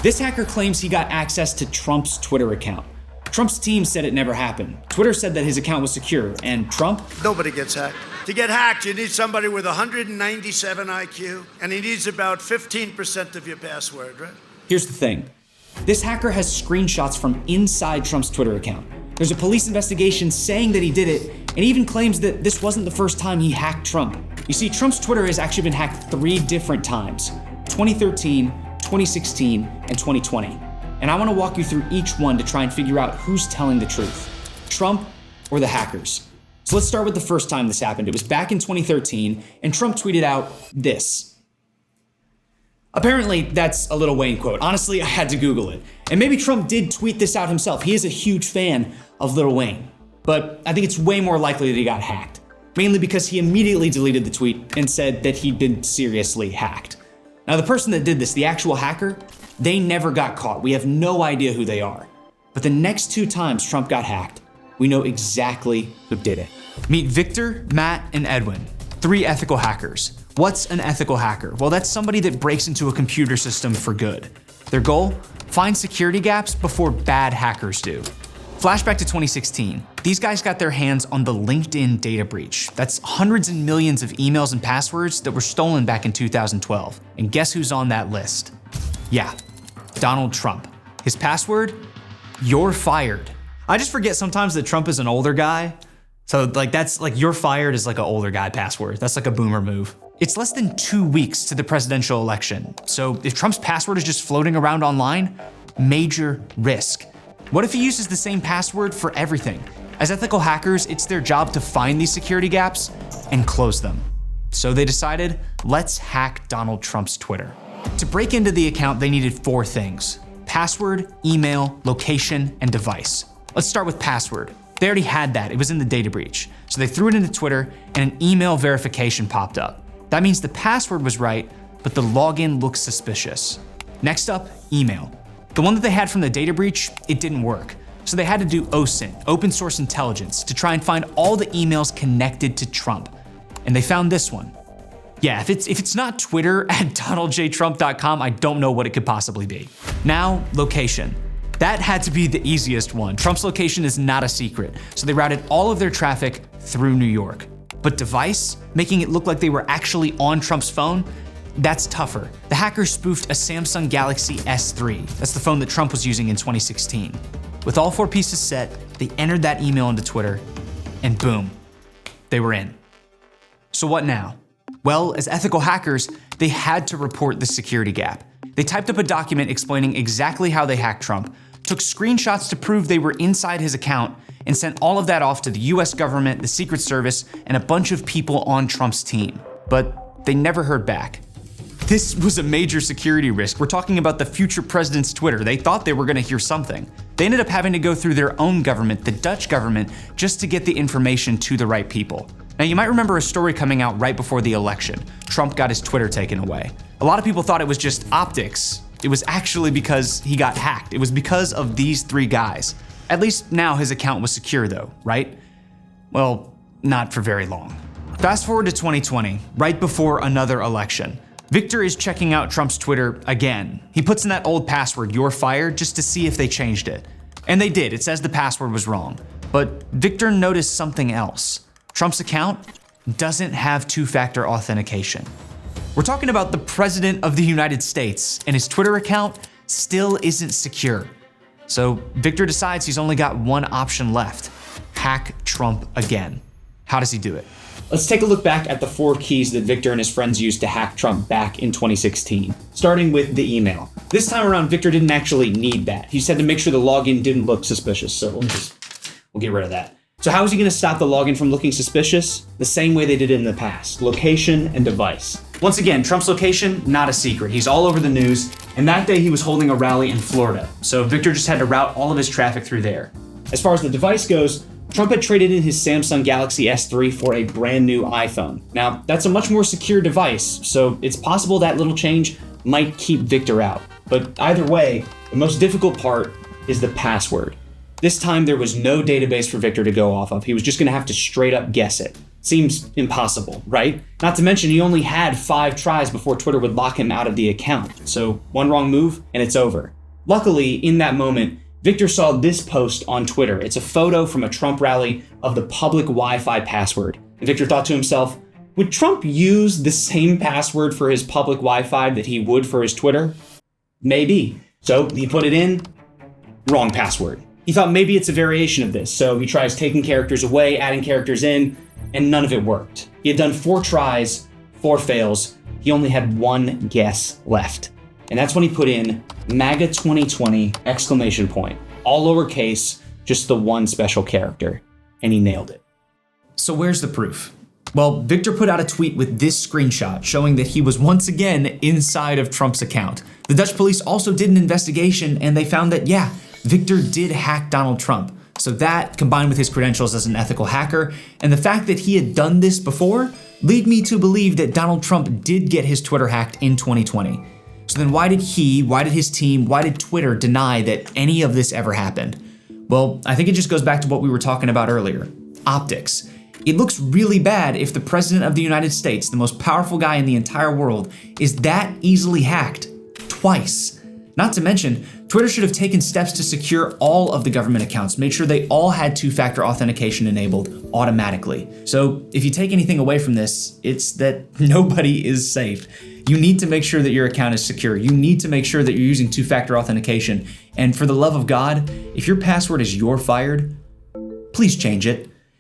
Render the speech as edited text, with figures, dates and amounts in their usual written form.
This hacker claims he got access to Trump's Twitter account. Trump's team said it never happened. Twitter said that his account was secure, and Trump? Nobody gets hacked. To get hacked, you need somebody with 197 IQ, and he needs about 15% of your password, right? Here's the thing. This hacker has screenshots from inside Trump's Twitter account. There's a police investigation saying that he did it, and he even claims that this wasn't the first time he hacked Trump. You see, Trump's Twitter has actually been hacked 3 different times: 2013, 2016, and 2020. And I want to walk you through each one to try and figure out who's telling the truth, Trump or the hackers. So let's start with the first time this happened. It was back in 2013, and Trump tweeted out this. Apparently, that's a Lil Wayne quote. Honestly, I had to Google it. And maybe Trump did tweet this out himself. He is a huge fan of Lil Wayne. But I think it's way more likely that he got hacked. Mainly because he immediately deleted the tweet and said that he'd been seriously hacked. Now, the person that did this, the actual hacker, they never got caught. We have no idea who they are. But the next 2 times Trump got hacked, we know exactly who did it. Meet Victor, Matt, and Edwin, 3 ethical hackers. What's an ethical hacker? Well, that's somebody that breaks into a computer system for good. Their goal? Find security gaps before bad hackers do. Flashback to 2016. These guys got their hands on the LinkedIn data breach. That's hundreds and millions of emails and passwords that were stolen back in 2012. And guess who's on that list? Yeah, Donald Trump. His password? You're fired. I just forget sometimes that Trump is an older guy. So that's you're fired is like an older guy password. That's like a boomer move. It's less than 2 weeks to the presidential election. So if Trump's password is just floating around online, major risk. What if he uses the same password for everything? As ethical hackers, it's their job to find these security gaps and close them. So they decided, let's hack Donald Trump's Twitter. To break into the account, they needed 4 things: password, email, location, and device. Let's start with password. They already had that, it was in the data breach. So they threw it into Twitter and an email verification popped up. That means the password was right, but the login looks suspicious. Next up, email. The one that they had from the data breach, it didn't work. So they had to do OSINT, open source intelligence, to try and find all the emails connected to Trump. And they found this one. Yeah, if it's not Twitter at donaldjtrump.com, I don't know what it could possibly be. Now, location. That had to be the easiest one. Trump's location is not a secret, so they routed all of their traffic through New York. But device, making it look like they were actually on Trump's phone, that's tougher. The hackers spoofed a Samsung Galaxy S3. That's the phone that Trump was using in 2016. With all 4 pieces set, they entered that email into Twitter, and boom, they were in. So what now? Well, as ethical hackers, they had to report the security gap. They typed up a document explaining exactly how they hacked Trump, took screenshots to prove they were inside his account, and sent all of that off to the US government, the Secret Service, and a bunch of people on Trump's team. But they never heard back. This was a major security risk. We're talking about the future president's Twitter. They thought they were gonna hear something. They ended up having to go through their own government, the Dutch government, just to get the information to the right people. Now, you might remember a story coming out right before the election. Trump got his Twitter taken away. A lot of people thought it was just optics. It was actually because he got hacked. It was because of these 3 guys. At least now his account was secure though, right? Well, not for very long. Fast forward to 2020, right before another election. Victor is checking out Trump's Twitter again. He puts in that old password, "you're fired," just to see if they changed it. And they did, it says the password was wrong. But Victor noticed something else. Trump's account doesn't have 2-factor authentication. We're talking about the President of the United States, and his Twitter account still isn't secure. So Victor decides he's only got one option left: hack Trump again. How does he do it? Let's take a look back at the 4 keys that Victor and his friends used to hack Trump back in 2016, starting with the email. This time around, Victor didn't actually need that. He just had to make sure the login didn't look suspicious, so we'll get rid of that. So how is he gonna stop the login from looking suspicious? The same way they did it in the past: location and device. Once again, Trump's location, not a secret. He's all over the news, and that day he was holding a rally in Florida, so Victor just had to route all of his traffic through there. As far as the device goes, Trump had traded in his Samsung Galaxy S3 for a brand new iPhone. Now, that's a much more secure device, so it's possible that little change might keep Victor out. But either way, the most difficult part is the password. This time there was no database for Victor to go off of. He was just gonna have to straight up guess it. Seems impossible, right? Not to mention he only had 5 tries before Twitter would lock him out of the account. So one wrong move and it's over. Luckily, in that moment, Victor saw this post on Twitter. It's a photo from a Trump rally of the public Wi-Fi password. And Victor thought to himself, would Trump use the same password for his public Wi-Fi that he would for his Twitter? Maybe. So he put it in, wrong password. He thought maybe it's a variation of this. So he tries taking characters away, adding characters in, and none of it worked. He had done 4 tries, 4 fails. He only had 1 guess left. And that's when he put in MAGA 2020 exclamation point, all lowercase, just the one special character, and he nailed it. So where's the proof? Well, Victor put out a tweet with this screenshot showing that he was once again inside of Trump's account. The Dutch police also did an investigation and they found that, yeah, Victor did hack Donald Trump. So that, combined with his credentials as an ethical hacker, and the fact that he had done this before, lead me to believe that Donald Trump did get his Twitter hacked in 2020. So then why did his team, why did Twitter deny that any of this ever happened? Well, I think it just goes back to what we were talking about earlier. Optics. It looks really bad if the president of the United States, the most powerful guy in the entire world, is that easily hacked twice. Not to mention, Twitter should have taken steps to secure all of the government accounts, made sure they all had 2-factor authentication enabled automatically. So if you take anything away from this, it's that nobody is safe. You need to make sure that your account is secure. You need to make sure that you're using 2-factor authentication. And for the love of God, if your password is "you're fired," please change it.